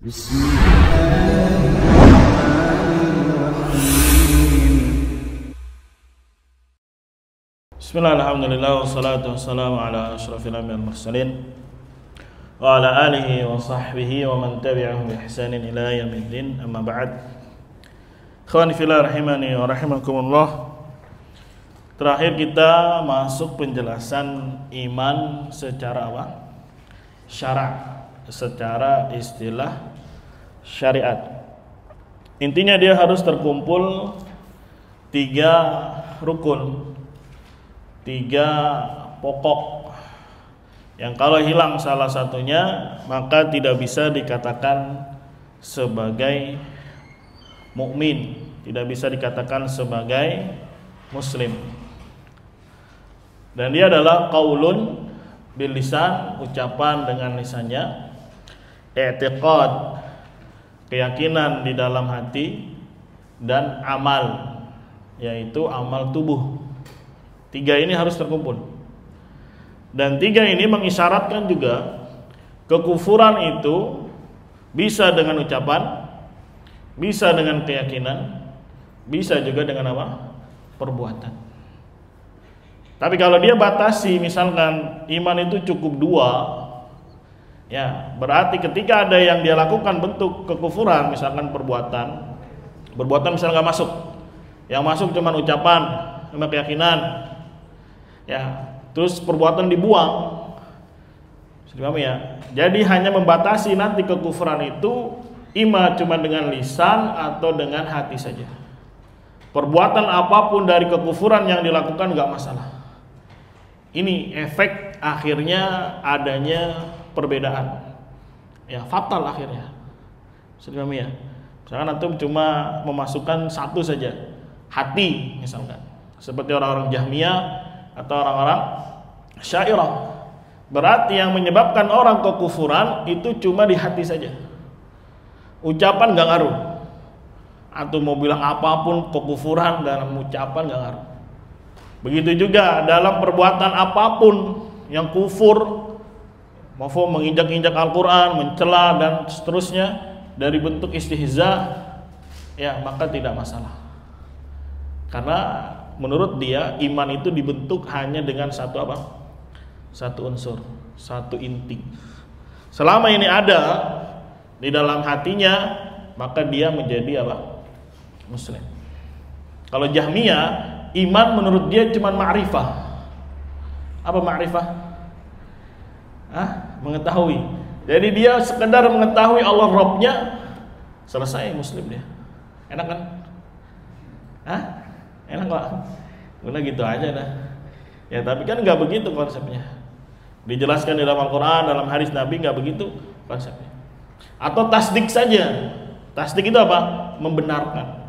Bismillah, alhamdulillah, wassalatu wassalamu ala ashrafil anbiya'i wal mursalin wa ala alihi wa sahbihi wa man tabi'ahum bi ihsanin ila yaumiddin, amma ba'd. Ikhwani fillah rahimani wa rahimakumullah. Terakhir kita masuk penjelasan iman secara apa? Syara', secara istilah syariat. Intinya dia harus terkumpul 3 rukun, 3 pokok yang kalau hilang salah satunya maka tidak bisa dikatakan sebagai mukmin, tidak bisa dikatakan sebagai muslim. Dan dia adalah qaulun bil lisan, ucapan dengan lisannya, i'tiqad, keyakinan di dalam hati, dan amal, yaitu amal tubuh. 3 ini harus terkumpul. Dan 3 ini mengisyaratkan juga kekufuran itu bisa dengan ucapan, bisa dengan keyakinan, bisa juga dengan apa? Perbuatan. Tapi kalau dia batasi, misalkan iman itu cukup 2, ya berarti ketika ada yang dia lakukan bentuk kekufuran, misalkan perbuatan misalnya nggak masuk, yang masuk cuma ucapan sama keyakinan, ya, terus perbuatan dibuang, dipahami ya. Jadi hanya membatasi nanti kekufuran itu ima cuma dengan lisan atau dengan hati saja. Perbuatan apapun dari kekufuran yang dilakukan nggak masalah. Ini efek akhirnya adanya perbedaan, ya fatal akhirnya. Dipahami ya. Misalkan antum cuma memasukkan 1 saja, hati misalkan, seperti orang-orang Jahmiyah atau orang-orang Syairah. Berarti yang menyebabkan orang kekufuran itu cuma di hati saja. Ucapan gak ngaruh. Atau mau bilang apapun kekufuran dalam ucapan gak ngaruh. Begitu juga dalam perbuatan apapun yang kufur, maupun menginjak-injak Al-Quran, mencela dan seterusnya, dari bentuk istihza, ya maka tidak masalah. Karena menurut dia iman itu dibentuk hanya dengan 1 apa? 1 unsur, 1 inti. Selama ini ada di dalam hatinya, maka dia menjadi apa? Muslim. Kalau Jahmiyah, iman menurut dia cuma ma'rifah. Apa ma'rifah? Mengetahui. Jadi dia sekedar mengetahui Allah Rabbnya, selesai Muslim dia. Enak kan? Enak Pak? Udah gitu aja dah. Ya tapi kan nggak begitu konsepnya. Dijelaskan di dalam Al-Quran, dalam hadis Nabi nggak begitu konsepnya. Atau tasdik saja. Tasdik itu apa? Membenarkan.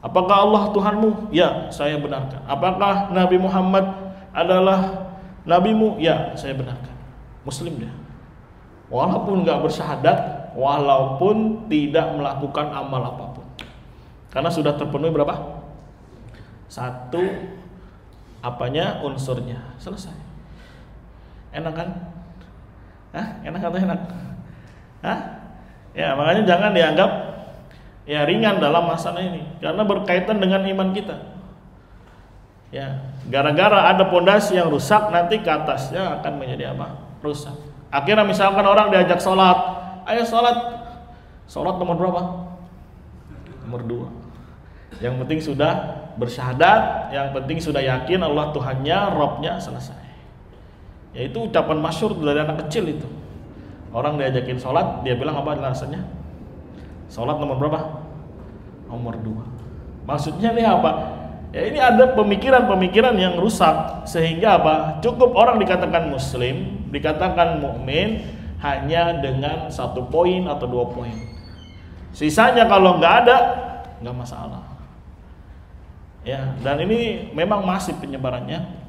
Apakah Allah Tuhanmu? Ya, saya benarkan. Apakah Nabi Muhammad adalah nabimu? Ya, saya benarkan. Muslim dia. Walaupun nggak bersyahadat, walaupun tidak melakukan amal apapun. Karena sudah terpenuhi berapa? 1 apanya? Unsurnya. Selesai. Enak kan? Enak atau enak? Ya, makanya jangan dianggap ya ringan dalam masalah ini, karena berkaitan dengan iman kita. Ya, gara-gara ada pondasi yang rusak, nanti ke atasnya akan menjadi apa? Rusak. Akhirnya misalkan orang diajak sholat, ayo sholat. Sholat nomor berapa? Nomor 2. Yang penting sudah bersyahadat, yang penting sudah yakin Allah Tuhannya, Rabbnya, selesai. Yaitu ucapan masyhur dari anak kecil itu. Orang diajakin sholat, dia bilang apa alasannya? Sholat nomor berapa? Nomor 2. Maksudnya ini apa? Ya ini ada pemikiran-pemikiran yang rusak, sehingga apa? Cukup orang dikatakan muslim, dikatakan mukmin hanya dengan 1 poin atau 2 poin. Sisanya kalau nggak ada, nggak masalah. Ya, dan ini memang masif penyebarannya.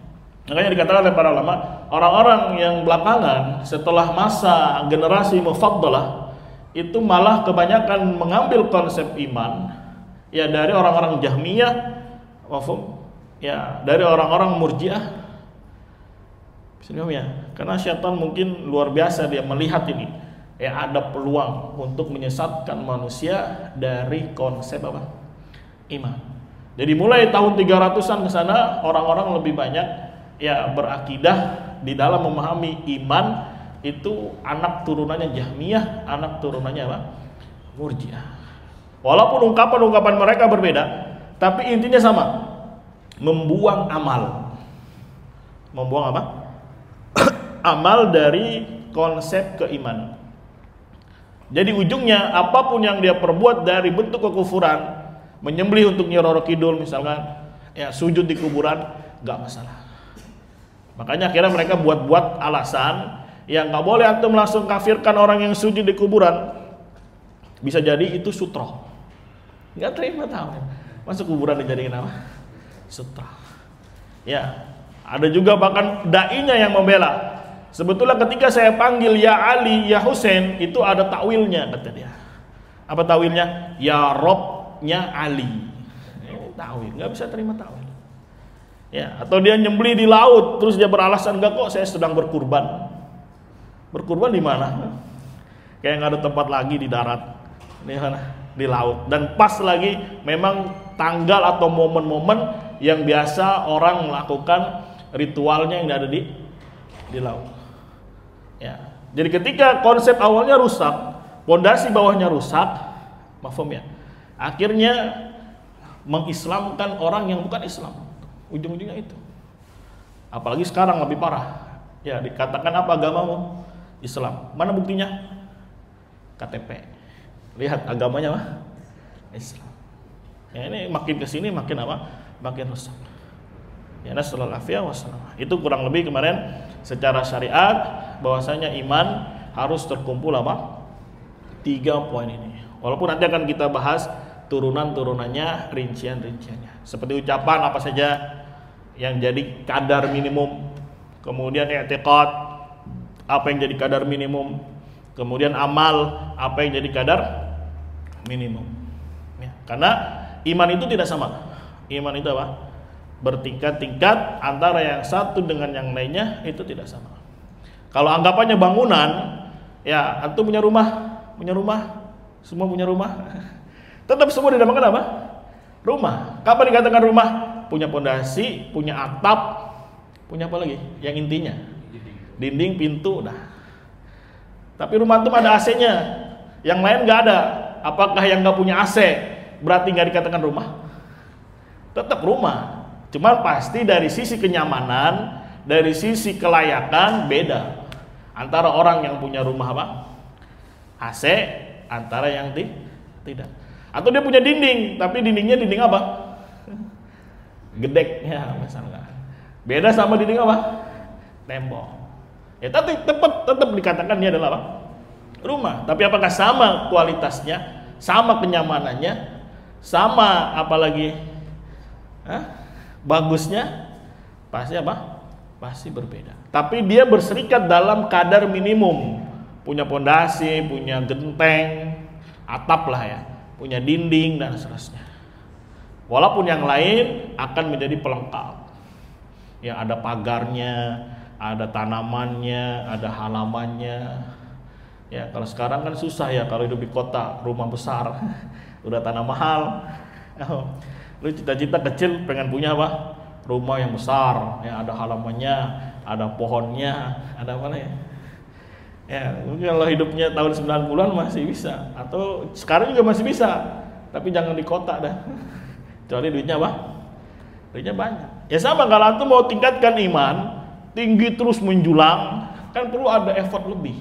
Makanya dikatakan oleh para ulama, orang-orang yang belakangan setelah masa generasi mufaddalah itu malah kebanyakan mengambil konsep iman ya dari orang-orang Jahmiyah, ya dari orang-orang Murji'ah. Ya, karena syaitan mungkin luar biasa, dia melihat ini ya ada peluang untuk menyesatkan manusia dari konsep apa? Iman. Jadi mulai tahun 300-an ke sana orang-orang lebih banyak ya berakidah di dalam memahami iman itu anak turunannya Jahmiyah, anak turunannya apa? Murji'ah. Walaupun ungkapan-ungkapan mereka berbeda, tapi intinya sama. Membuang amal. Membuang apa? Amal dari konsep keimanan. Jadi ujungnya apapun yang dia perbuat dari bentuk kekufuran, menyembelih untuk Nyi Roro Kidul misalkan, ya sujud di kuburan, nggak masalah. Makanya akhirnya mereka buat-buat alasan, ya nggak boleh antum langsung kafirkan orang yang sujud di kuburan. Bisa jadi itu sutra. Nggak terima tahu. Masuk kuburan dijadiin apa? Sutra. Ya, ada juga bahkan dai-nya yang membela. Sebetulnya ketika saya panggil ya Ali, ya Husain, itu ada takwilnya kata dia. Apa takwilnya? Ya Robnya Ali. Ini takwil, nggak bisa terima takwil. Ya, atau dia nyembelih di laut, terus dia beralasan enggak kok saya sedang berkurban. Berkurban di mana? Kayak nggak ada tempat lagi di darat, di mana? Di laut. Dan pas lagi memang tanggal atau momen-momen yang biasa orang melakukan ritualnya yang ada di laut. Ya. Jadi ketika konsep awalnya rusak, pondasi bawahnya rusak, mafhum ya. Akhirnya mengislamkan orang yang bukan Islam. Ujung-ujungnya itu. Apalagi sekarang lebih parah. Ya, dikatakan apa agamamu? Islam. Mana buktinya? KTP. Lihat agamanya apa? Islam. Ya, ini makin kesini makin apa? Makin rusak. Ya, nasallallahu alaihi wasallam. Itu kurang lebih kemarin secara syariat bahwasanya iman harus terkumpul apa? 3 poin ini. Walaupun nanti akan kita bahas turunan-turunannya, rincian-rinciannya. Seperti ucapan apa saja yang jadi kadar minimum, kemudian i'tiqad apa yang jadi kadar minimum, kemudian amal apa yang jadi kadar minimum. Ya, karena iman itu tidak sama. Iman itu apa? Bertingkat-tingkat, antara yang satu dengan yang lainnya itu tidak sama. Kalau anggapannya bangunan, ya antum punya rumah, semua punya rumah, tetap semua dinamakan apa? Rumah. Kapan dikatakan rumah? Punya pondasi, punya atap, punya apa lagi? Yang intinya dinding, pintu, dah. Tapi rumah antum ada AC-nya, yang lain nggak ada. Apakah yang nggak punya AC berarti nggak dikatakan rumah? Tetap rumah. Cuma pasti dari sisi kenyamanan, dari sisi kelayakan beda antara orang yang punya rumah apa? AC, antara yang tidak. Atau dia punya dinding, tapi dindingnya dinding apa? Gedek ya misalnya. Beda sama dinding apa? Tembok. Ya tapi tetap dikatakan ini adalah apa? Rumah. Tapi apakah sama kualitasnya, sama kenyamanannya, sama apalagi bagusnya? Pasti apa? Pasti berbeda. Tapi dia berserikat dalam kadar minimum. Punya pondasi, punya genteng, atap lah ya, punya dinding dan seterusnya. Walaupun yang lain akan menjadi pelengkap. Ya ada pagarnya, ada tanamannya, ada halamannya. Ya kalau sekarang kan susah ya kalau hidup di kota, rumah besar, udah tanah mahal. Lu cita-cita kecil pengen punya apa? Rumah yang besar, ya ada halamannya, ada pohonnya, ada apa ya? Ya, mungkin kalau hidupnya tahun 90-an masih bisa, atau sekarang juga masih bisa, tapi jangan di kota dah. Kecuali duitnya apa? Duitnya banyak. Ya sama kalau antum mau tingkatkan iman, tinggi terus menjulang, kan perlu ada effort lebih.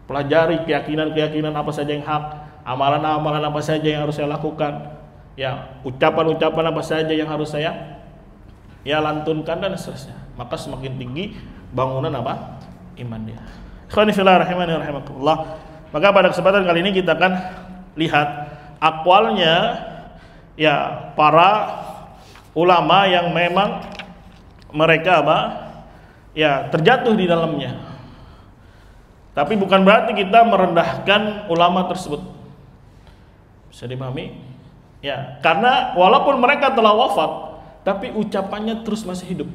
Pelajari keyakinan-keyakinan apa saja yang hak, amalan-amalan apa saja yang harus saya lakukan. Ya, ucapan-ucapan apa saja yang harus saya lantunkan dan seterusnya. Maka semakin tinggi bangunan apa? Iman dia. Bismillahirrahmanirrahim. Maka pada kesempatan kali ini kita akan lihat akwalnya ya para ulama yang memang mereka apa? Ya terjatuh di dalamnya. Tapi bukan berarti kita merendahkan ulama tersebut. Bisa dipahami? Ya, karena walaupun mereka telah wafat, tapi ucapannya terus masih hidup.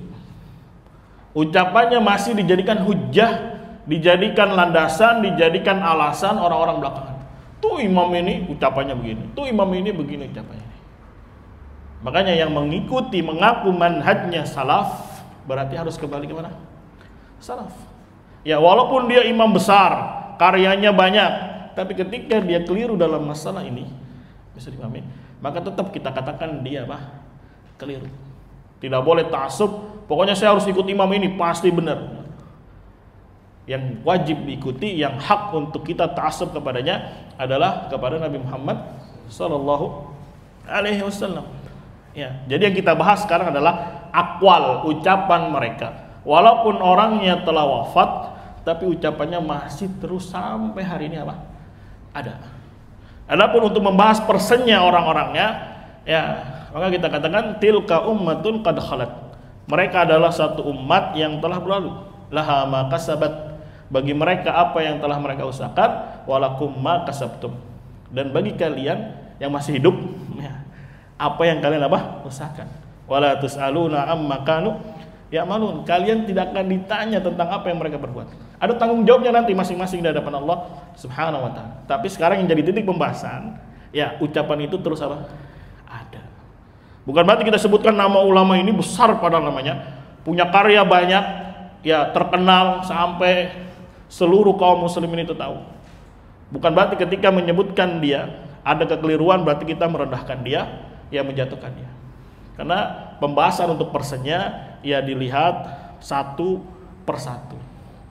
Ucapannya masih dijadikan hujjah dijadikan landasan, dijadikan alasan orang-orang belakangan. Tuh imam ini ucapannya begini, tuh imam ini begini ucapannya. Makanya yang mengikuti, mengaku manhajnya salaf, berarti harus kembali ke mana? Salaf. Ya, walaupun dia imam besar, karyanya banyak, tapi ketika dia keliru dalam masalah ini, bisa dipahami, maka tetap kita katakan dia apa? Keliru. Tidak boleh ta'assub, pokoknya saya harus ikut imam ini, pasti benar. Yang wajib diikuti, yang hak untuk kita ta'assub kepadanya adalah kepada Nabi Muhammad sallallahu alaihi wasallam. Ya, jadi yang kita bahas sekarang adalah aqwal, ucapan mereka. Walaupun orangnya telah wafat, tapi ucapannya masih terus sampai hari ini apa? Ada. Adapun untuk membahas persennya orang-orangnya, ya, maka kita katakan tilka ummatun qad khalat. Mereka adalah satu umat yang telah berlalu. Laha ma kasabat, bagi mereka apa yang telah mereka usahakan, walakum ma kasabtum. Dan bagi kalian yang masih hidup, ya, apa yang kalian apa? Usahakan. Wala tusaluna amma kanu ya'malun. Kalian tidak akan ditanya tentang apa yang mereka berbuat. Ada tanggung jawabnya nanti masing-masing di hadapan Allah Subhanahu wa taala. Tapi sekarang yang jadi titik pembahasan, ya, ucapan itu terus apa? Ada. Bukan berarti kita sebutkan nama ulama ini besar pada namanya, punya karya banyak, ya, terkenal sampai seluruh kaum muslimin itu tahu. Bukan berarti ketika menyebutkan dia ada kekeliruan berarti kita merendahkan dia, ya, menjatuhkan dia. Karena pembahasan untuk persennya ya dilihat satu persatu,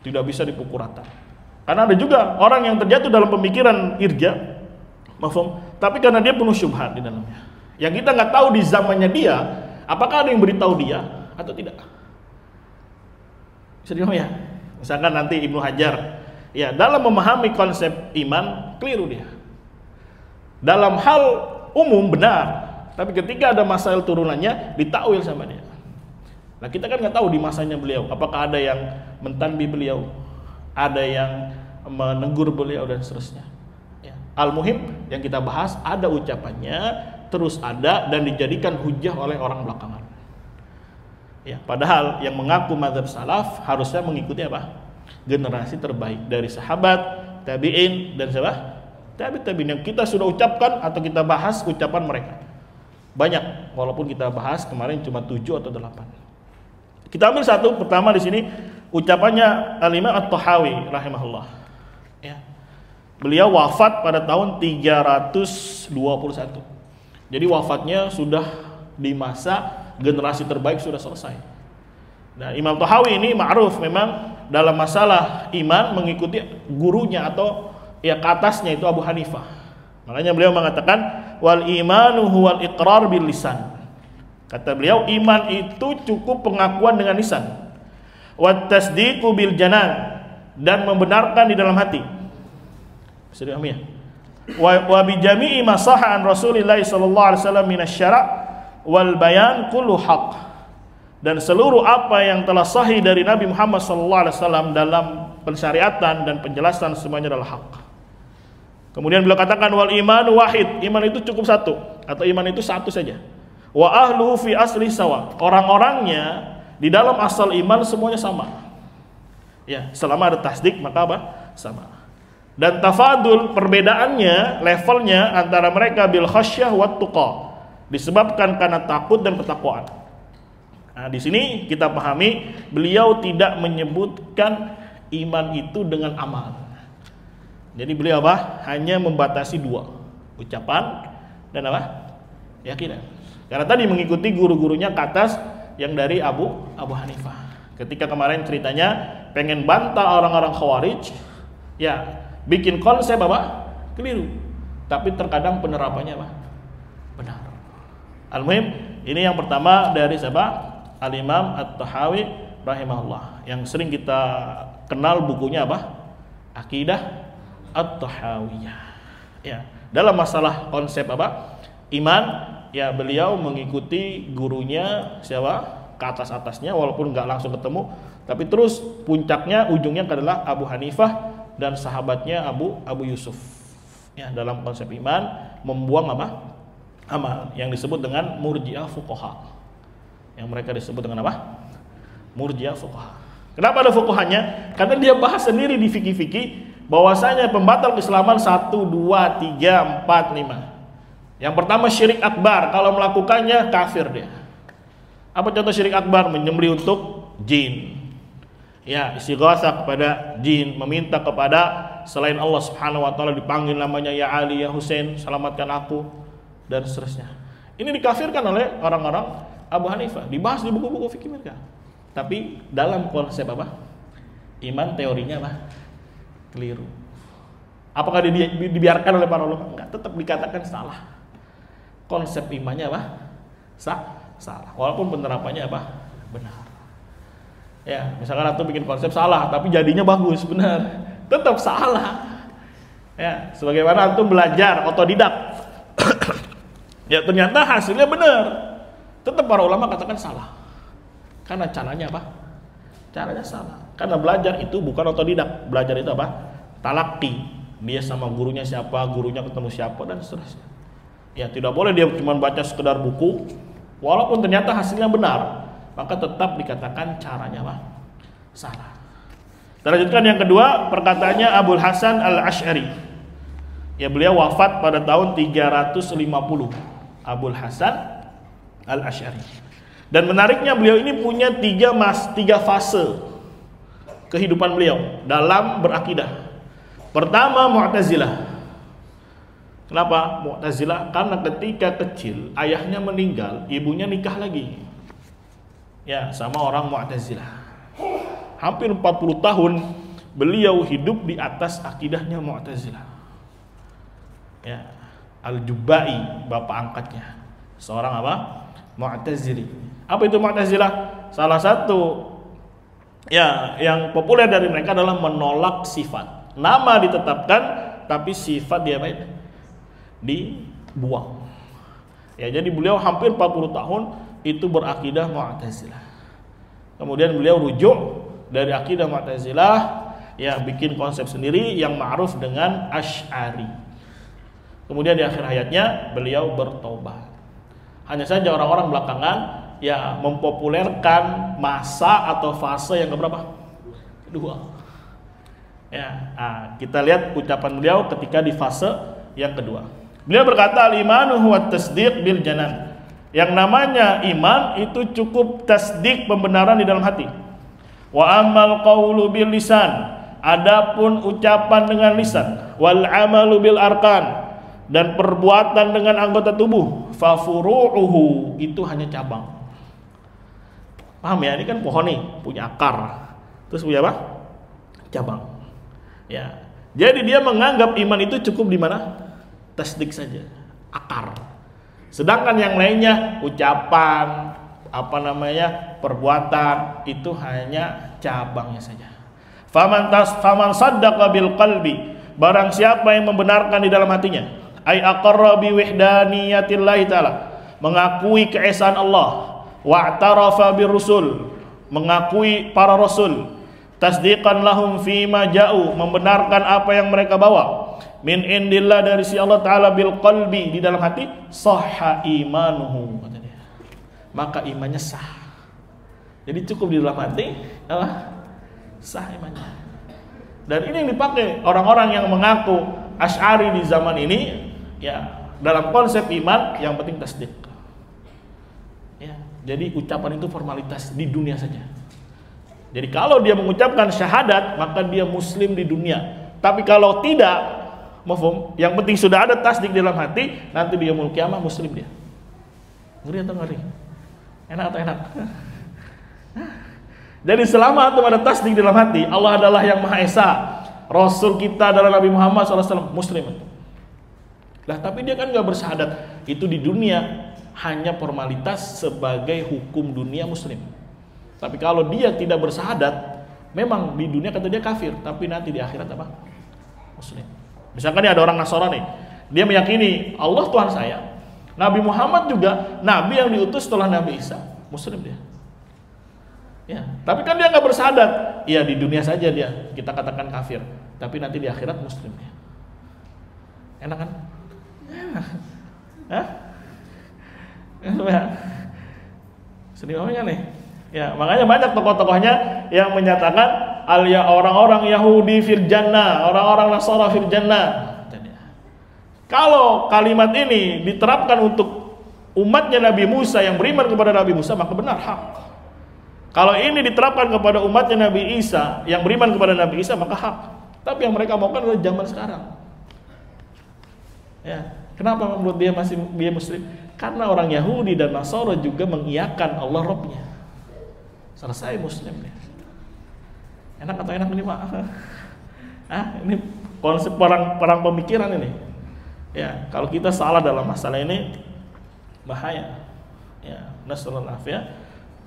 tidak bisa dipukul rata. Karena ada juga orang yang terjatuh dalam pemikiran irja, mafhum, tapi karena dia penuh syubhat di dalamnya. Yang kita nggak tahu di zamannya dia, apakah ada yang beritahu dia atau tidak. Bisa dipahami ya? Misalkan nanti Ibnu Hajar, ya, dalam memahami konsep iman keliru dia. Dalam hal umum benar, tapi ketika ada masalah turunannya ditakwil sama dia. Nah, kita kan nggak tahu di masanya beliau, apakah ada yang mentanbih beliau, ada yang menegur beliau dan seterusnya. Ya. Al-muhim yang kita bahas ada ucapannya, terus ada dan dijadikan hujah oleh orang belakangan. Ya, padahal yang mengaku mazhab salaf harusnya mengikuti apa? Generasi terbaik dari sahabat, tabi'in dan siapa? Tabi'in yang kita sudah ucapkan atau kita bahas ucapan mereka. Banyak, walaupun kita bahas kemarin cuma 7 atau 8. Kita ambil satu pertama di sini ucapannya Al-Imam At-Tahawi rahimahullah. Ya. Beliau wafat pada tahun 321. Jadi wafatnya sudah di masa generasi terbaik sudah selesai. Nah, Imam Tahawi ini ma'ruf memang dalam masalah iman mengikuti gurunya atau ya ke atasnya itu Abu Hanifah. Makanya beliau mengatakan wal imanu huwal iqrar bil lisan. Kata beliau iman itu cukup pengakuan dengan lisan. Wat tasdiqu bil janan, dan membenarkan di dalam hati. Bisa dipahami ya? Wa bi jami'i ma sahha an Rasulillah sallallahu alaihi wasallam minasyara' wal bayan kullu haqq. Dan seluruh apa yang telah sahih dari Nabi Muhammad sallallahu alaihi wasallam dalam pensyariatan dan penjelasan semuanya adalah hak. Kemudian beliau katakan wal imanu wahid, iman itu cukup satu atau iman itu satu saja. Wa ahluhu fi asli sawa, orang-orangnya di dalam asal iman semuanya sama. Ya, selama ada tasdik maka apa? Sama. Dan tafadul perbedaannya, levelnya antara mereka bil khasyah wat tuqa, disebabkan karena takut dan ketakwaan. Nah, di sini kita pahami beliau tidak menyebutkan iman itu dengan amal. Jadi beliau apa? Hanya membatasi dua, ucapan dan apa? Keyakinan. Karena tadi mengikuti guru-gurunya ke atas yang dari Abu Hanifah. Ketika kemarin ceritanya pengen bantah orang-orang Khawarij, ya bikin konsep apa? Keliru. Tapi terkadang penerapannya apa? Benar. Al-muhim, ini yang pertama dari siapa? Al-Imam At-Tahawi rahimahullah. Yang sering kita kenal bukunya apa? Aqidah At-Tahawiyah. Ya, dalam masalah konsep apa? Iman, ya beliau mengikuti gurunya siapa? Ke atas-atasnya walaupun nggak langsung ketemu, tapi terus puncaknya ujungnya adalah Abu Hanifah dan sahabatnya Abu Yusuf. Ya, dalam konsep iman membuang apa? Amal yang disebut dengan murji'ah fuqaha. Yang mereka disebut dengan apa? Murji'ah fuqaha. Kenapa ada fuqahanya? Karena dia bahas sendiri di fikih-fikih bahwasanya pembatal keislaman 1, 2, 3, 4, 5. Yang pertama syirik akbar, kalau melakukannya kafir dia. Apa contoh syirik akbar? Menyembelih untuk jin. Ya, istighatsah kepada jin, meminta kepada selain Allah Subhanahu wa taala, dipanggil namanya ya Ali, ya Husain, selamatkan aku, dan seterusnya. Ini dikafirkan oleh orang-orang Abu Hanifah, dibahas di buku-buku fikih mereka. Tapi dalam konsep apa? Iman teorinya apa? Keliru. Apakah dibiarkan oleh para ulama? Enggak, tetap dikatakan salah. Konsep imannya apa? Salah. Walaupun penerapannya apa? Benar. Ya, misalkan antum bikin konsep salah, tapi jadinya bagus, benar. Tetap salah. Ya, sebagaimana antum belajar otodidak. Ya, ternyata hasilnya benar. Tetap para ulama katakan salah. Karena caranya apa? Caranya salah. Karena belajar itu bukan otodidak. Belajar itu apa? Talaqi. Dia sama gurunya siapa, gurunya ketemu siapa, dan seterusnya. Ya, tidak boleh dia cuma baca sekedar buku, walaupun ternyata hasilnya benar, maka tetap dikatakan caranya apa? Salah. Kita lanjutkan yang kedua, perkataannya Abul Hasan Al-Asy'ari. Ya, beliau wafat pada tahun 350. Abul Hasan Al-Asy'ari. Dan menariknya beliau ini punya tiga fase kehidupan beliau dalam berakidah. Pertama, Mu'tazilah. Kenapa Mu'tazilah? Karena ketika kecil ayahnya meninggal, ibunya nikah lagi. Ya, sama orang Mu'tazilah. Hampir 40 tahun beliau hidup di atas akidahnya Mu'tazilah. Ya, Al-Jubai bapak angkatnya seorang apa? Mu'tazili. Apa itu Mu'tazilah? Salah satu ya yang populer dari mereka adalah menolak sifat. Nama ditetapkan tapi sifat dia dibuang. Ya, jadi beliau hampir 40 tahun itu berakidah Mu'tazilah. Kemudian beliau rujuk dari akidah Mu'tazilah, ya bikin konsep sendiri yang ma'ruf dengan Asy'ari. Kemudian di akhir hayatnya beliau bertobat. Hanya saja orang-orang belakangan ya mempopulerkan masa atau fase yang keberapa? Kedua. Ya, kita lihat ucapan beliau ketika di fase yang kedua. Beliau berkata, al-imanu huwa tasdiq bil janan. Yang namanya iman itu cukup tasdik, pembenaran di dalam hati. Wa amal qawlu bil lisan. Adapun ucapan dengan lisan, wal amalu bil arkan, dan perbuatan dengan anggota tubuh, fa furu'uhu, itu hanya cabang. Paham ya? Ini kan pohon nih, punya akar. Terus punya apa? Cabang. Ya. Jadi dia menganggap iman itu cukup di mana? Tasdik saja, akar. Sedangkan yang lainnya, ucapan, perbuatan, itu hanya cabangnya saja. Faman saddaqa bil qalbi, barang siapa yang membenarkan di dalam hatinya, ay aqarra bi wahdaniyatillahi ta'ala, mengakui keesaan Allah, wa'tarafa bir rusul, mengakui para rasul, tasdiqan lahum fima ja'u, membenarkan apa yang mereka bawa, min indillah, dari si Allah Ta'ala, bil qalbi, di dalam hati, sahha imanuhu, kata dia, maka imannya sah. Jadi cukup di dalam hati, sah imannya. Dan ini yang dipakai orang-orang yang mengaku Asy'ari di zaman ini, ya, dalam konsep iman yang penting tasdik. Ya, jadi ucapan itu formalitas di dunia saja. Jadi kalau dia mengucapkan syahadat, maka dia muslim di dunia. Tapi kalau tidak, mafhum, yang penting sudah ada tasdik di dalam hati, nanti dia yaumul qiyamah muslim dia. Ngeri atau ngeri? Enak atau enak? Jadi selama itu ada tasdik di dalam hati, Allah adalah yang Maha Esa, Rasul kita adalah Nabi Muhammad SAW, muslim. Lah tapi dia kan gak bersyahadat. Itu di dunia hanya formalitas sebagai hukum dunia muslim. Tapi kalau dia tidak bersyahadat, memang di dunia kata dia kafir, tapi nanti di akhirat apa? Muslim. Misalkan ada orang Nasrani, dia meyakini Allah Tuhan saya, Nabi Muhammad juga Nabi yang diutus setelah Nabi Isa, muslim dia. Ya, tapi kan dia nggak bersyahadat. Iya, di dunia saja dia kita katakan kafir, tapi nanti di akhirat muslim dia. Enak kan? Hah? Sedih omongnya nih. Ya, makanya banyak tokoh-tokohnya yang menyatakan orang-orang Yahudi fil jannah, orang-orang Nasara fil jannah. Kalau kalimat ini diterapkan untuk umatnya Nabi Musa yang beriman kepada Nabi Musa, maka benar hak. Kalau ini diterapkan kepada umatnya Nabi Isa yang beriman kepada Nabi Isa, maka hak. Tapi yang mereka maukan adalah zaman sekarang. Ya, kenapa menurut dia muslim? Karena orang Yahudi dan Nasara juga mengiyakan Allah Rabbnya. Selesai muslim dia. Enak atau enak ini Pak? Ini konsep perang pemikiran ini. Ya, kalau kita salah dalam masalah ini bahaya. Ya, nasallallahu alaihi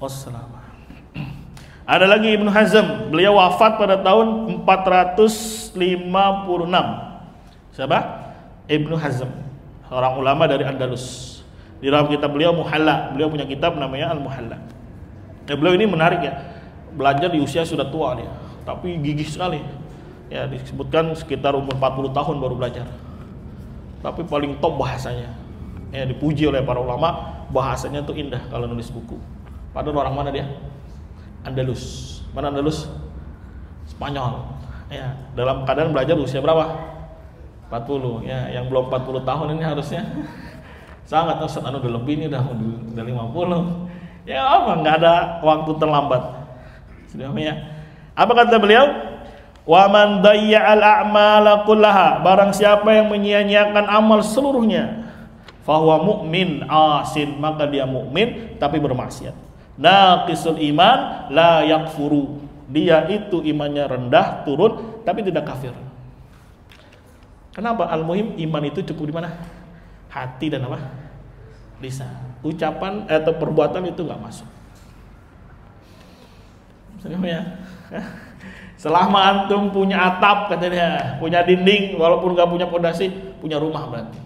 wasallam. Ada lagi Ibnu Hazm, beliau wafat pada tahun 456. Siapa? Ibnu Hazm, seorang ulama dari Andalus. Di dalam kitab beliau Muhalla, beliau punya kitab namanya Al-Muhalla. Beliau ini menarik ya, belajar di usia sudah tua dia, tapi gigih sekali. Ya, disebutkan sekitar umur 40 tahun baru belajar. Tapi paling top bahasanya. Ya, dipuji oleh para ulama, bahasanya tuh indah kalau nulis buku. Padahal orang mana dia? Andalus. Mana Andalus? Spanyol. Ya, dalam keadaan belajar usia berapa? 40. Ya, yang belum 40 tahun ini harusnya sangat udah lebih ini udah 50. Ya apa, nggak ada waktu terlambat. Sudah ya. Apa kata beliau? Wa man dayya'al a'mala kullaha, barang siapa yang menyia-nyiakan amal seluruhnya, fahuwa mu'min asin, maka dia mukmin tapi bermaksiat. Naqisul iman la yakfuru, dia itu imannya rendah, turun tapi tidak kafir. Kenapa? Al-muhim iman itu cukup di mana? Hati dan apa? Lisan. Ucapan atau perbuatan itu nggak masuk. Sebenarnya, selama antum punya atap katanya, punya dinding, walaupun nggak punya pondasi, punya rumah berarti.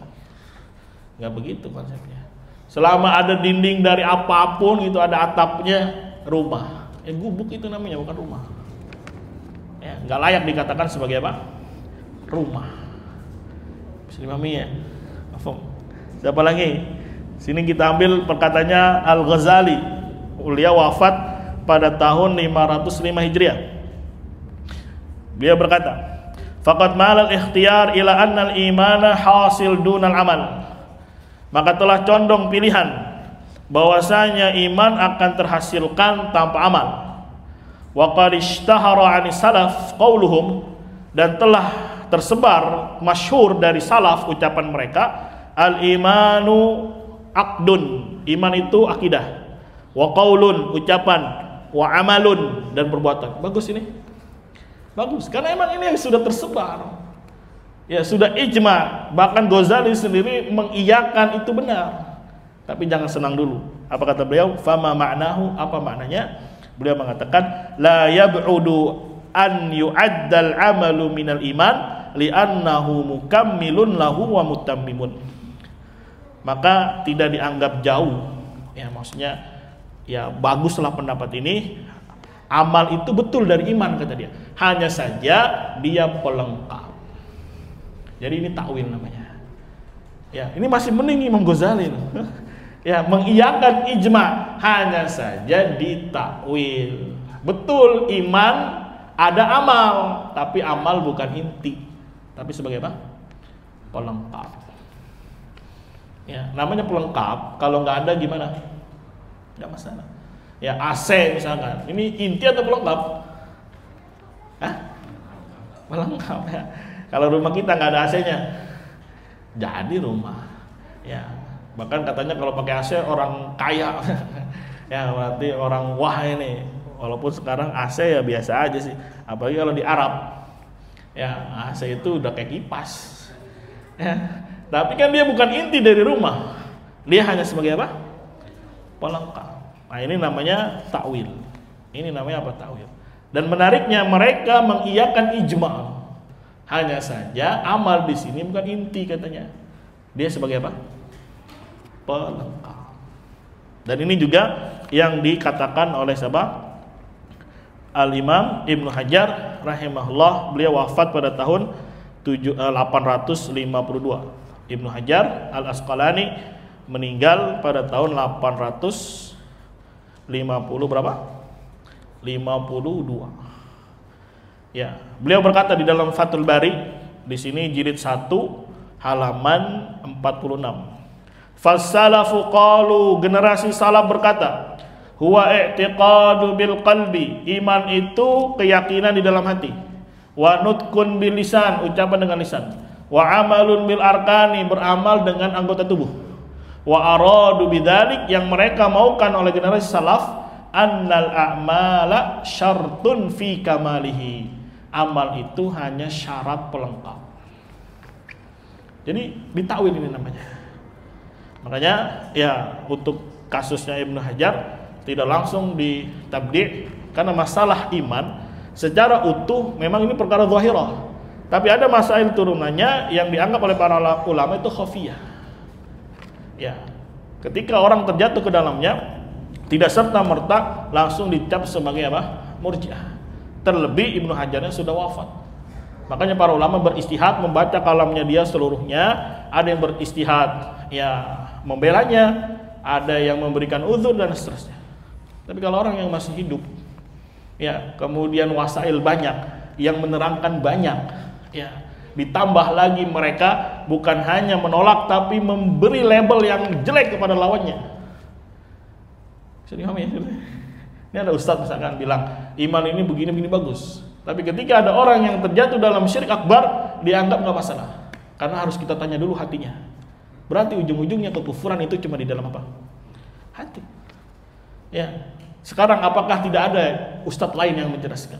Nggak begitu konsepnya. Selama ada dinding dari apapun itu ada atapnya, rumah. Gubuk itu namanya, bukan rumah. Ya, nggak layak dikatakan sebagai apa? Rumah. Bisa dimahami ya? Siapa lagi? Sini kita ambil perkataannya Al-Ghazali. Beliau wafat pada tahun 505 Hijriah. Beliau berkata, faqad malal ikhtiyar ila anna al-imana hasil dunal amal. Maka telah condong pilihan bahwasanya iman akan terhasilkan tanpa amal. Wa qad ishtahara 'ani salaf qauluhum, dan telah tersebar masyhur dari salaf ucapan mereka, al-imanu aqdun, iman itu akidah, wa qaulun, ucapan, wa amalun, dan perbuatan. Bagus ini, bagus, karena emang ini sudah tersebar, ya sudah ijma. Bahkan Ghazali sendiri mengiyakan itu benar. Tapi jangan senang dulu. Apa kata beliau? Fama ma'nahu, apa maknanya? Beliau mengatakan la yab'udu an yu'addal amalu minal iman li'annahu mukammilun lahu wa mutammimun. Maka tidak dianggap jauh, ya maksudnya ya baguslah pendapat ini, amal itu betul dari iman kata dia, hanya saja dia pelengkap. Jadi ini takwil namanya. Ya, ini masih mending Imam Ghazali ya, mengiyakan ijma, hanya saja ditakwil. Betul iman ada amal, tapi amal bukan inti, tapi sebagai apa? Pelengkap. Ya, namanya pelengkap. Kalau nggak ada gimana? Nggak masalah. Ya AC misalkan, ini inti atau pelengkap? Hah? Pelengkap ya. Kalau rumah kita nggak ada AC-nya, jadi rumah. Ya, bahkan katanya kalau pakai AC orang kaya. Ya berarti orang wah ini. Walaupun sekarang AC ya biasa aja sih. Apalagi kalau di Arab, ya AC itu udah kayak kipas. Ya. Tapi kan dia bukan inti dari rumah, dia hanya sebagai apa? Pelengkap. Nah ini namanya takwil. Ini namanya apa? Takwil. Dan menariknya mereka mengiyakan ijma, hanya saja amal di sini bukan inti katanya. Dia sebagai apa? Pelengkap. Dan ini juga yang dikatakan oleh siapa? Al-Imam Ibnu Hajar rahimahullah. Beliau wafat pada tahun 852. Ibnu Hajar Al-Asqalani meninggal pada tahun 850 berapa? Ya, beliau berkata di dalam Fathul Bari di sini jilid 1 halaman 46. Fasalafu qalu, generasi salaf berkata, huwa i'tiqadu bil qalbi, iman itu keyakinan di dalam hati, wa nutqun bil lisan, ucapan dengan lisan, wa amalun bil arkani, beramal dengan anggota tubuh, wa aradu bidzalik, yang mereka maukan oleh generasi salaf, annal a'mala syartun fi kamalihi, amal itu hanya syarat pelengkap. Jadi ditakwil ini namanya. Makanya ya untuk kasusnya Ibnu Hajar tidak langsung ditabdi' karena masalah iman secara utuh memang ini perkara zahirah. Tapi ada masail turunannya yang dianggap oleh para ulama itu khafiyah. Ya, ketika orang terjatuh ke dalamnya tidak serta-merta langsung dicap sebagai apa? Murji'ah. Terlebih Ibnu Hajarnya sudah wafat. Makanya para ulama beristihad membaca kalamnya dia seluruhnya. Ada yang beristihad ya membelanya, ada yang memberikan uzur dan seterusnya. Tapi kalau orang yang masih hidup, ya kemudian wasail banyak, yang menerangkan banyak, ya ditambah lagi mereka bukan hanya menolak tapi memberi label yang jelek kepada lawannya. Bisa dipahami ya? Ini ada ustadz misalkan bilang iman ini begini bagus, tapi ketika ada orang yang terjatuh dalam syirik akbar dianggap nggak masalah, karena harus kita tanya dulu hatinya. Berarti ujung-ujungnya kekufuran itu cuma di dalam apa? Hati. Ya. Sekarang apakah tidak ada ustadz lain yang menjelaskan?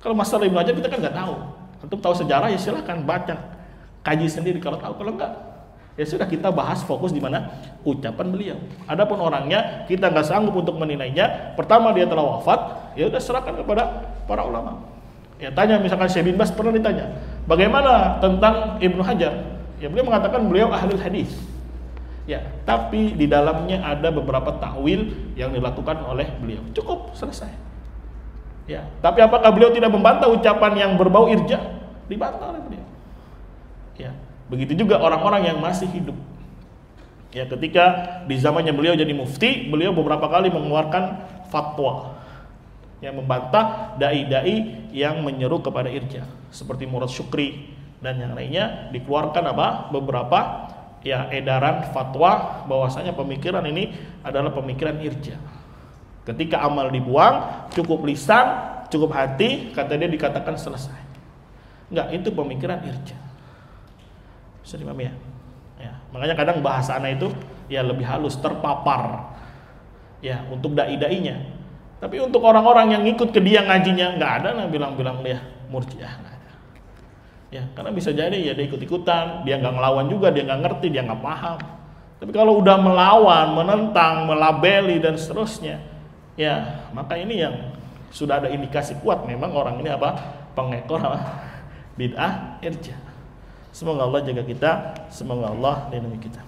Kalau masalah Ibnu Hajar kita kan nggak tahu. Untuk tahu sejarah ya silahkan baca, kaji sendiri kalau tahu. Kalau enggak, ya sudah kita bahas fokus di mana ucapan beliau. Adapun orangnya kita nggak sanggup untuk menilainya. Pertama dia telah wafat, ya udah serahkan kepada para ulama. Ya tanya misalkan Syekh bin Baz pernah ditanya, bagaimana tentang Ibnu Hajar? Ya beliau mengatakan beliau ahlul hadis. Ya, tapi di dalamnya ada beberapa takwil yang dilakukan oleh beliau. Cukup, selesai. Ya, tapi apakah beliau tidak membantah ucapan yang berbau irja? Dibantah oleh beliau. Ya, begitu juga orang-orang yang masih hidup. Ya, ketika di zamannya beliau jadi mufti, beliau beberapa kali mengeluarkan fatwa yang membantah dai-dai yang menyeru kepada irja, seperti Murad Syukri dan yang lainnya. Dikeluarkan beberapa ya edaran fatwa bahwasanya pemikiran ini adalah pemikiran irja. Ketika amal dibuang, cukup lisan, cukup hati, kata dia dikatakan selesai. Enggak, itu pemikiran irja. Bisa dipahami ya? Ya, makanya kadang bahasana itu ya lebih halus, terpapar. Ya, untuk dai-dainya. Tapi untuk orang-orang yang ngikut ke dia ngajinya enggak ada yang bilang-bilang dia murji'ah. Ya, karena bisa jadi ya dia ikut-ikutan, dia nggak ngelawan juga, dia nggak ngerti, dia nggak paham. Tapi kalau udah melawan, menentang, melabeli dan seterusnya, ya maka ini yang sudah ada indikasi kuat memang orang ini pengekor bid'ah irja. Semoga Allah jaga kita, semoga Allah lindungi kita.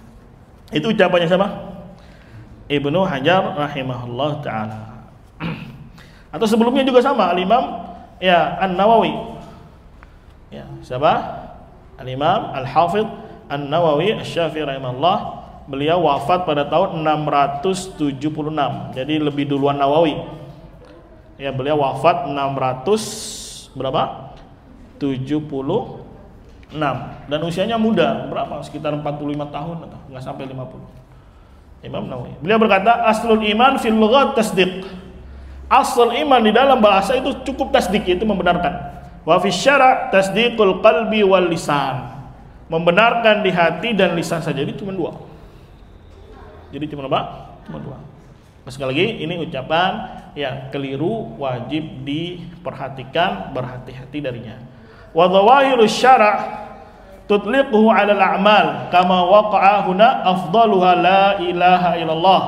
Itu ucapannya siapa? Ibnu Hajar rahimahullah taala. Atau sebelumnya juga sama Al-Imam ya An-Nawawi. Ya, siapa? Al-Imam Al-Hafidh An-Nawawi Asy-Syafi'i rahimahullah. Beliau wafat pada tahun 676. Jadi lebih duluan Nawawi. Ya, beliau wafat 600 berapa? 76. Dan usianya muda, berapa? Sekitar 45 tahun atau enggak sampai 50. Imam Nawawi. Beliau berkata, aslul iman fil lughat tasdiq. Asal iman di dalam bahasa itu cukup tasdik, itu membenarkan. Wa fi syara' tasdiqul qalbi wal lisan. Membenarkan di hati dan lisan saja. Jadi cuma dua. Jadi cuma apa? Cuma dua. Sekali lagi ini ucapan yang keliru, wajib diperhatikan, berhati-hati darinya. Wa dhawahirus syara' tutliquhu 'ala al-a'mal kama waqa'a huna afdaluha la ilaha illallah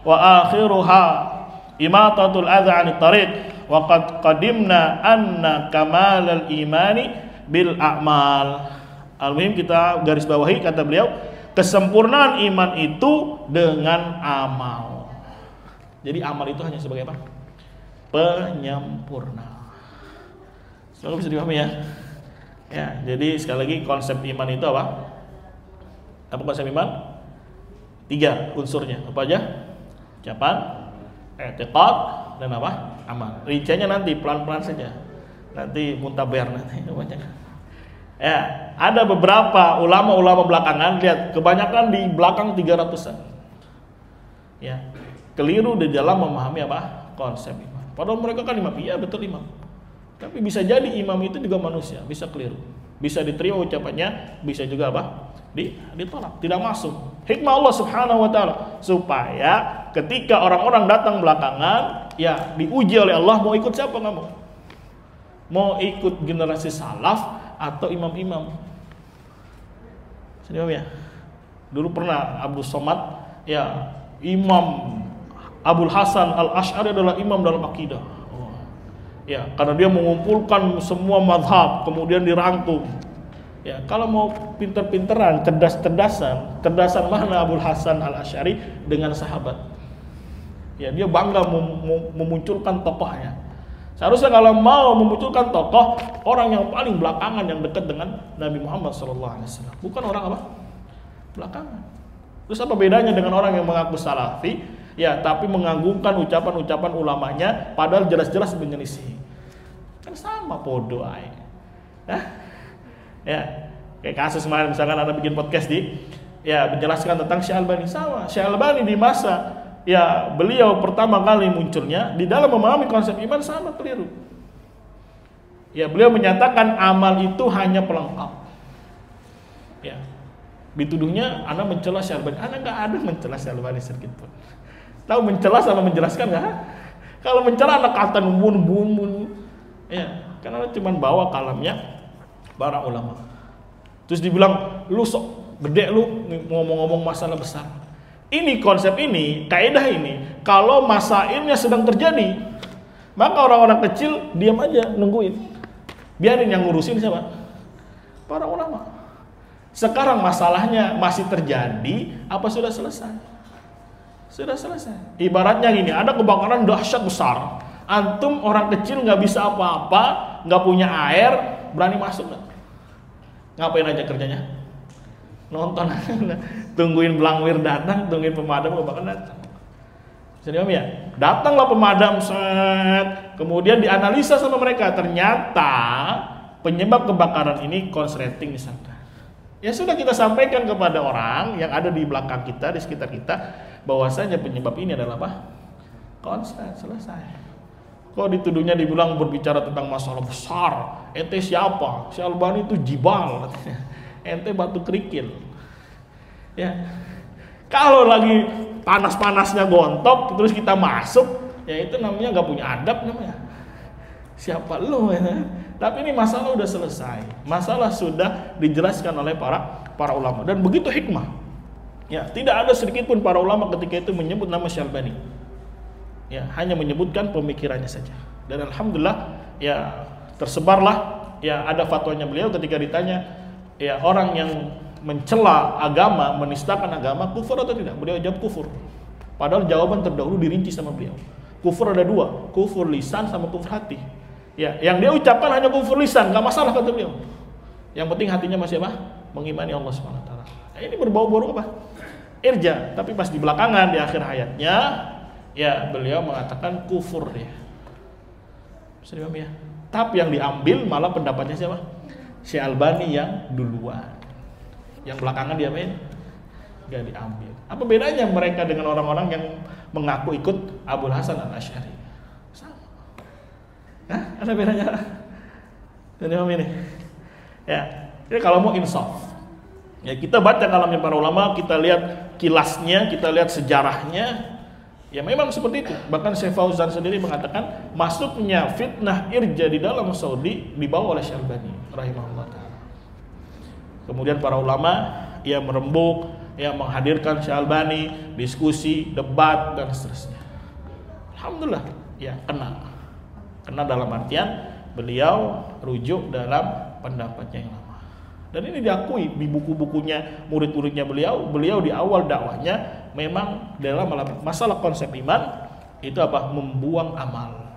wa akhiruha imatatul adza 'anit tariq. Waqad qadimna anna kamalal imani bil a'mal. Al-muhim kita garis bawahi kata beliau, kesempurnaan iman itu dengan amal. Jadi amal itu hanya sebagai apa? Penyempurna. Semoga bisa dipahami ya. Ya, jadi sekali lagi konsep iman itu apa? Apa konsep iman? 3 unsurnya. Apa aja? Ucapan, i'tiqad, dan apa? Amal. Rinciannya nanti pelan-pelan saja. Nanti muntaber nanti banyak. Ya, ada beberapa ulama-ulama belakangan, lihat kebanyakan di belakang 300-an. Ya, keliru di dalam memahami apa? Konsep imam. Padahal mereka kan imam, iya betul imam. Tapi bisa jadi imam itu juga manusia, bisa keliru. Bisa diterima ucapannya, bisa juga apa? Ditolak, tidak masuk. Hikmah Allah Subhanahu wa taala supaya ketika orang-orang datang belakangan, ya diuji oleh Allah, mau ikut siapa kamu? Mau ikut generasi salaf atau imam-imam? Sedih ya. Dulu pernah Abdul Somad, ya Imam Abul Hasan Al-Asy'ari adalah imam dalam akidah. Ya, karena dia mengumpulkan semua mazhab, kemudian dirangkum. Ya, kalau mau pinter-pinteran, cerdasan mana Abul Hasan Al-Asy'ari dengan sahabat? Ya, dia bangga memunculkan tokohnya. Seharusnya kalau mau memunculkan tokoh, orang yang paling belakangan yang dekat dengan Nabi Muhammad SAW, bukan orang apa? Belakangan. Terus apa bedanya dengan orang yang mengaku salafi, ya tapi mengagungkan ucapan-ucapan ulamanya, padahal jelas-jelas menyelisih? Kan sama podo aja. Ya, kayak kasus kemarin misalkan Anda bikin podcast menjelaskan tentang Syekh Albani, sama Syekh Albani di masa beliau pertama kali munculnya di dalam memahami konsep iman sama keliru. Ya, beliau menyatakan amal itu hanya pelengkap. Ya, dituduhnya Anda mencela Syekh Albani. Anda nggak ada mencela Syekh Albani sedikit pun. Tahu mencela sama menjelaskan nggak? Kalau mencela Anda kata bun. Ya, karena cuma bawa kalamnya para ulama. Terus dibilang lu sok gede lu ngomong-ngomong masalah besar. Ini konsep ini, kaidah ini, kalau masailnya sedang terjadi, maka orang-orang kecil diam aja nungguin. Biarin yang ngurusin siapa? Para ulama. Sekarang masalahnya masih terjadi apa sudah selesai? Sudah selesai. Ibaratnya gini, ada kebakaran dahsyat besar. Antum orang kecil nggak bisa apa-apa, nggak punya air, berani masuk nggak? Ngapain aja kerjanya? Nonton, tungguin belangwir datang, tungguin pemadam kebakaran datang. Jadi ya, datanglah pemadam, kemudian dianalisa sama mereka, ternyata penyebab kebakaran ini konsleting misalkan. Ya sudah kita sampaikan kepada orang yang ada di belakang kita, di sekitar kita, bahwasanya penyebab ini adalah apa? Konslet, selesai. Kok dituduhnya dibilang berbicara tentang masalah besar? Ente siapa? Si Albani itu jibal. Ente batu kerikil. Ya. Kalau lagi panas-panasnya gontok terus kita masuk, ya itu namanya nggak punya adab namanya. Siapa lu ya? Tapi ini masalah udah selesai. Masalah sudah dijelaskan oleh para ulama dan begitu hikmah. Ya, tidak ada sedikit pun para ulama ketika itu menyebut nama Syekh Albani. Ya, hanya menyebutkan pemikirannya saja. Dan alhamdulillah ya tersebarlah ya ada fatwanya beliau ketika ditanya ya orang yang mencela agama, menistakan agama, kufur atau tidak? Beliau jawab kufur. Padahal jawaban terdahulu dirinci sama beliau. Kufur ada dua, kufur lisan sama kufur hati. Ya, yang dia ucapkan hanya kufur lisan, nggak masalah kata beliau. Yang penting hatinya masih apa? Mengimani Allah Subhanahu wa taala. Nah, ini berbau-bau apa? Irja, tapi pas di belakangan di akhir hayatnya ya beliau mengatakan kufur ya. Bisa dipahami ya? Tapi yang diambil malah pendapatnya siapa? Syekh Albani yang duluan. Yang belakangan diapain? Gak diambil. Apa bedanya mereka dengan orang-orang yang mengaku ikut Abul Hasan Al-Asy'ari? Sama. Hah? Ada bedanya? Jadi ini. Ya, jadi kalau mau insaf, ya kita baca kalamnya para ulama, kita lihat kilasnya, kita lihat sejarahnya. Ya memang seperti itu. Bahkan Syekh Fauzan sendiri mengatakan masuknya fitnah irja di dalam Saudi dibawa oleh Syekh Albani rahimahullah ta'ala. Kemudian para ulama ya merembuk, ya menghadirkan Syekh Albani, diskusi, debat dan seterusnya. Alhamdulillah ya kena dalam artian beliau rujuk dalam pendapatnya yang lama. Dan ini diakui di buku-bukunya murid-muridnya beliau di awal dakwahnya memang dalam masalah konsep iman itu apa? Membuang amal.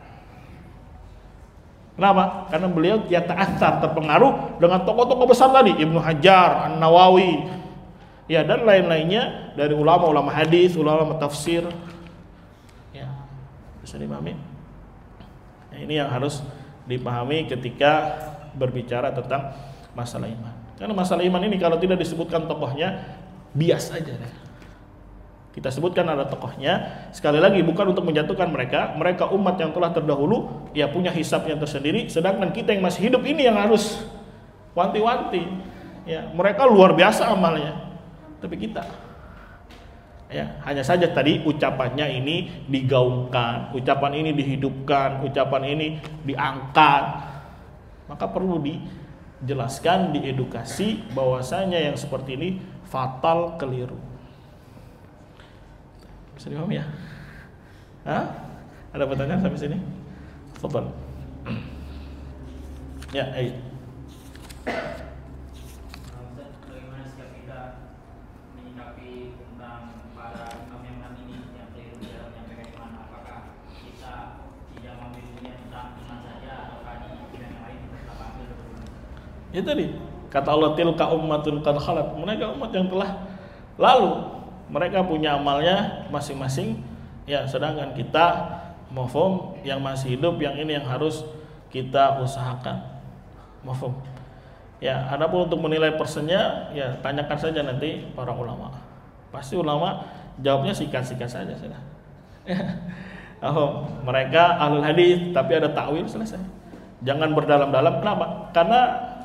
Kenapa? Karena beliau ta'atsar, terpengaruh dengan tokoh-tokoh besar tadi, Ibnu Hajar, An-Nawawi, ya dan lain-lainnya dari ulama-ulama hadis, ulama tafsir. Ya, bisa dimahami. Ini yang harus dipahami ketika berbicara tentang masalah iman. Karena masalah iman ini kalau tidak disebutkan tokohnya, bias aja deh. Kita sebutkan ada tokohnya, sekali lagi bukan untuk menjatuhkan mereka. Mereka umat yang telah terdahulu, ya punya hisab yang tersendiri. Sedangkan kita yang masih hidup ini yang harus wanti-wanti. Ya, mereka luar biasa amalnya, tapi kita, ya hanya saja tadi ucapannya ini digaungkan, ucapan ini dihidupkan, ucapan ini diangkat. Maka perlu dijelaskan, diedukasi bahwasanya yang seperti ini fatal, keliru. Bisa dipahami ya? Hah? Ada pertanyaan sampai sini? Fadhal. Ya, ayo. Bagaimana sikap kita menyikapi tentang para imam-imam ini yang keliru dalam menyampaikan iman? Apakah kita tidak mengambilnya tentang iman saja ataukah di bidang yang lain kita tetap ambil dulu? Ya tadi kata Allah, tilka ummatun qad khalat. Mereka umat yang telah lalu. Mereka punya amalnya masing-masing, ya sedangkan kita mafhum yang masih hidup, yang ini yang harus kita usahakan. Mafhum. Ya, adapun untuk menilai persennya, ya tanyakan saja nanti para ulama. Pasti ulama jawabnya sikat-sikat saja sudah. Mereka ahlul hadis tapi ada takwil, selesai. Jangan berdalam-dalam. Kenapa? Karena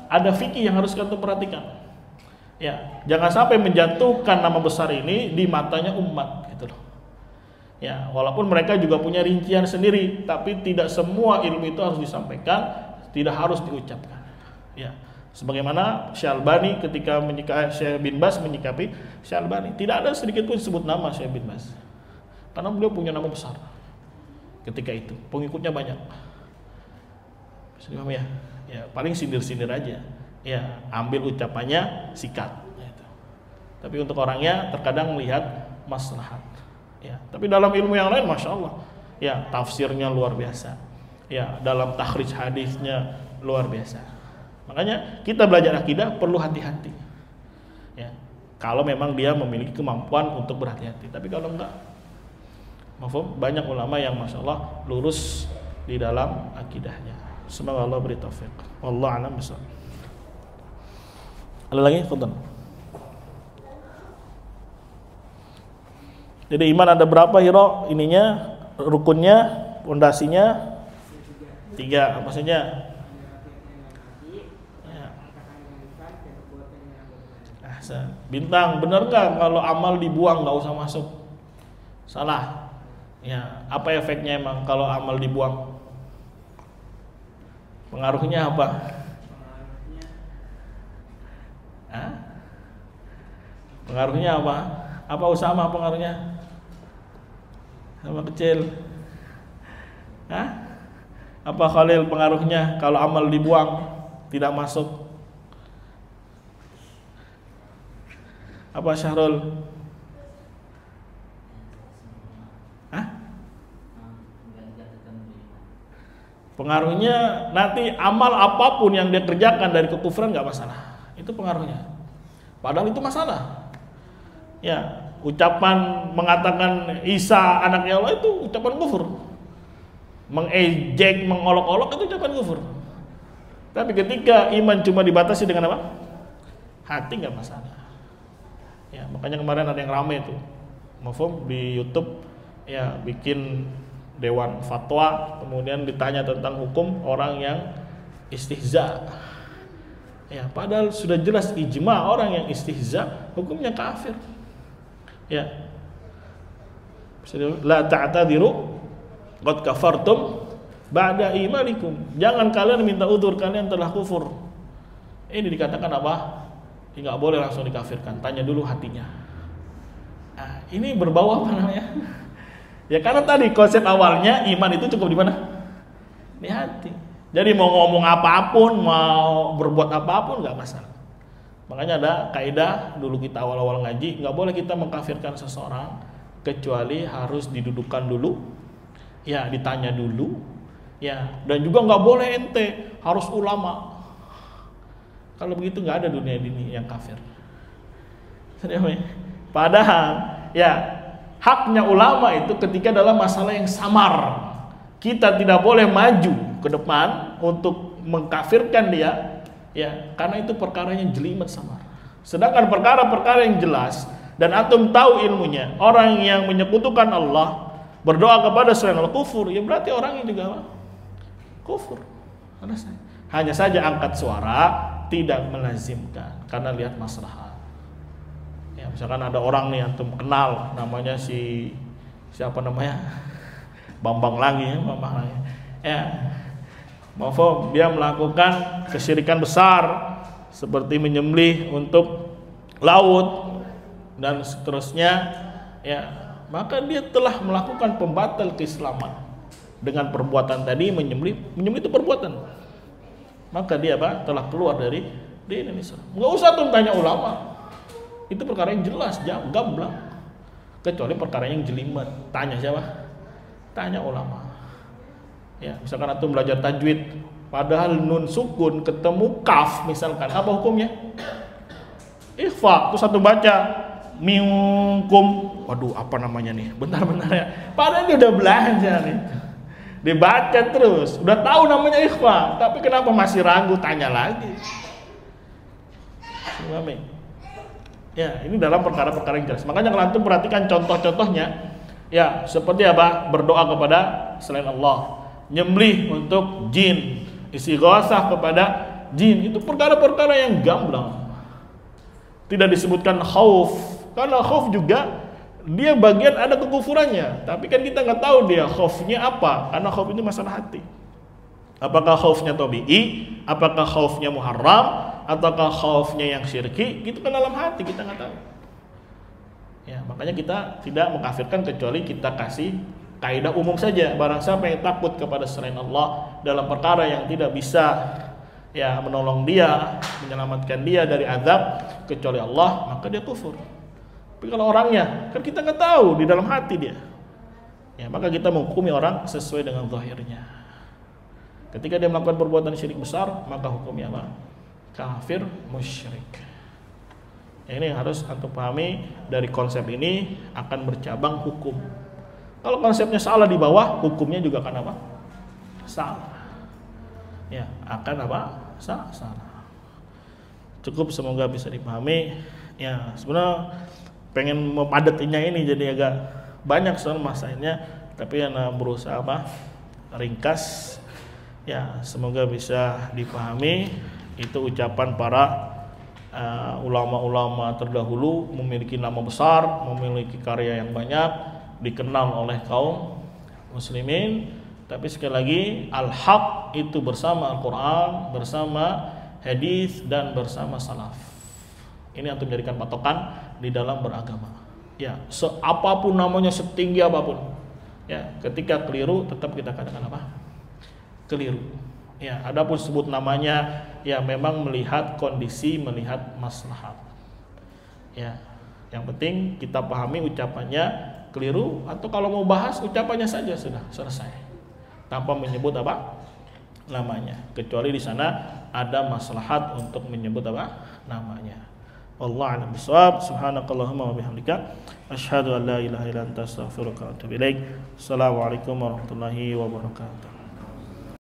ada fikih yang harus kita perhatikan. Ya, jangan sampai menjatuhkan nama besar ini di matanya umat gitu loh. Ya, walaupun mereka juga punya rincian sendiri, tapi tidak semua ilmu itu harus disampaikan, tidak harus diucapkan. Ya, sebagaimana Syalbani ketika menyikapi Syekh bin Bas menyikapi Syalbani, tidak ada sedikit pun disebut nama Syekh bin Bas. Karena beliau punya nama besar. Ketika itu, pengikutnya banyak. Bisa dipahami ya? Ya, paling sindir-sindir aja. Ya, ambil ucapannya, sikat. Gitu. Tapi untuk orangnya terkadang melihat maslahat. Ya, tapi dalam ilmu yang lain, masya Allah, ya tafsirnya luar biasa. Ya, dalam takhrij hadisnya luar biasa. Makanya kita belajar akidah perlu hati-hati. Ya, kalau memang dia memiliki kemampuan untuk berhati-hati. Tapi kalau enggak, mafhum, banyak ulama yang masya Allah lurus di dalam akidahnya. Semoga Allah beri taufik. Wallahu a'lam bishawab. Ada lagi? Fadhal. Jadi iman ada berapa hiro? Ininya, rukunnya, pondasinya 3. Apa saja? Ya. Bintang, benar nggak kalau amal dibuang nggak usah masuk? Salah. Ya, apa efeknya emang kalau amal dibuang? Pengaruhnya apa? Pengaruhnya apa? Apa Usama pengaruhnya? Sama kecil. Apa Khalil pengaruhnya kalau amal dibuang, tidak masuk? Apa Syahrul? Pengaruhnya nanti amal apapun yang dia kerjakan dari kekufuran nggak masalah. Itu pengaruhnya. Padahal itu masalah. Ya, ucapan mengatakan Isa anaknya Allah itu ucapan kufur. Mengejek, mengolok-olok itu ucapan kufur. Tapi ketika iman cuma dibatasi dengan apa? Hati nggak masalah. Ya, makanya kemarin ada yang ramai itu, mafhum di YouTube, ya bikin dewan fatwa, kemudian ditanya tentang hukum orang yang istihza. Ya, padahal sudah jelas ijma orang yang istihza hukumnya kafir. Ya, la ta'tadiru qad kafartum ba'da imanikum. Jangan kalian minta udzur, kalian telah kufur. Ini dikatakan apa? Enggak boleh langsung dikafirkan. Tanya dulu hatinya. Nah, ini berbau apa namanya? Ya karena tadi konsep awalnya iman itu cukup di mana? Di hati. Jadi mau ngomong apapun, mau berbuat apapun nggak masalah. Makanya ada kaidah dulu kita awal-awal ngaji, nggak boleh kita mengkafirkan seseorang kecuali harus didudukkan dulu, ya ditanya dulu, ya dan juga nggak boleh ente harus ulama. Kalau begitu nggak ada dunia ini yang kafir. Padahal ya haknya ulama itu ketika dalam masalah yang samar kita tidak boleh maju ke depan untuk mengkafirkan dia, ya, karena itu perkaranya jelimet samar. Sedangkan perkara-perkara yang jelas dan antum tahu ilmunya, orang yang menyekutukan Allah, berdoa kepada selain Allah kufur, ya berarti orangnya juga apa? Kufur. Hanya saja angkat suara tidak melazimkan karena lihat maslahat. Ya, misalkan ada orang nih antum kenal, namanya siapa namanya? Bambang Langi, ya, Bambang Langi. Ya. Maaf, dia melakukan kesyirikan besar seperti menyembelih untuk laut dan seterusnya, ya, maka dia telah melakukan pembatal keislaman dengan perbuatan tadi. Menyembelih itu perbuatan, maka dia apa? Telah keluar dari Indonesia. Nggak usah tuh tanya ulama, itu perkara yang jelas, gamblang. Kecuali perkara yang jelimet, tanya siapa? Tanya ulama. Ya, misalkan antum belajar tajwid, padahal nun sukun ketemu kaf misalkan, apa hukumnya? Ikhfa. Terus satu baca minkum, waduh apa namanya nih? Bentar ya. Padahal dia udah belajar nih. Dibaca terus, udah tahu namanya ikhfa, tapi kenapa masih ragu? Tanya lagi. Ya, ini dalam perkara-perkara yang jelas. Makanya kalau antum perhatikan contoh-contohnya, ya, seperti apa? Berdoa kepada selain Allah, nyembelih untuk jin, istighosah kepada jin, itu perkara-perkara yang gamblang. Tidak disebutkan khauf, karena khauf juga dia bagian ada kekufurannya, tapi kan kita nggak tahu dia khaufnya apa, karena khauf ini masalah hati. Apakah khaufnya tabi'i, apakah khaufnya muharram, ataukah khaufnya yang syirki, gitu kan dalam hati kita nggak tahu. Ya, makanya kita tidak mengkafirkan kecuali kita kasih kaidah umum saja. Barang siapa yang takut kepada selain Allah dalam perkara yang tidak bisa, ya, menolong dia, menyelamatkan dia dari azab kecuali Allah, maka dia kufur. Tapi kalau orangnya, kan kita nggak tahu di dalam hati dia, ya, maka kita menghukumi orang sesuai dengan zahirnya. Ketika dia melakukan perbuatan syirik besar, maka hukumnya apa? Kafir musyrik. Ya, ini yang harus antum pahami. Dari konsep ini akan bercabang hukum. Kalau konsepnya salah di bawah, hukumnya juga akan apa? Salah. Ya, akan apa? Salah. Cukup, semoga bisa dipahami. Ya, sebenarnya pengen memadatinya ini jadi agak banyak soal masalahnya, tapi yang berusaha apa? Ringkas. Ya, semoga bisa dipahami. Itu ucapan para ulama-ulama terdahulu, memiliki nama besar, memiliki karya yang banyak, dikenal oleh kaum muslimin. Tapi sekali lagi, al-haq itu bersama Al-Quran, bersama hadis, dan bersama salaf. Ini yang menjadikan patokan di dalam beragama. Ya, apapun namanya, setinggi apapun, ya, ketika keliru tetap kita katakan apa? Keliru. Ya, adapun sebut namanya, ya, memang melihat kondisi, melihat maslahat. Ya, yang penting kita pahami ucapannya keliru, atau kalau mau bahas ucapannya saja sudah selesai, tanpa menyebut apa? Namanya. Kecuali di sana ada maslahat untuk menyebut apa? Namanya. Wallahu a'lam bishawab. Subhanakallahumma wa bihamdika asyhadu an la ilaha illa anta astaghfiruka wa atubu ilaik. Assalamualaikum warahmatullahi wabarakatuh.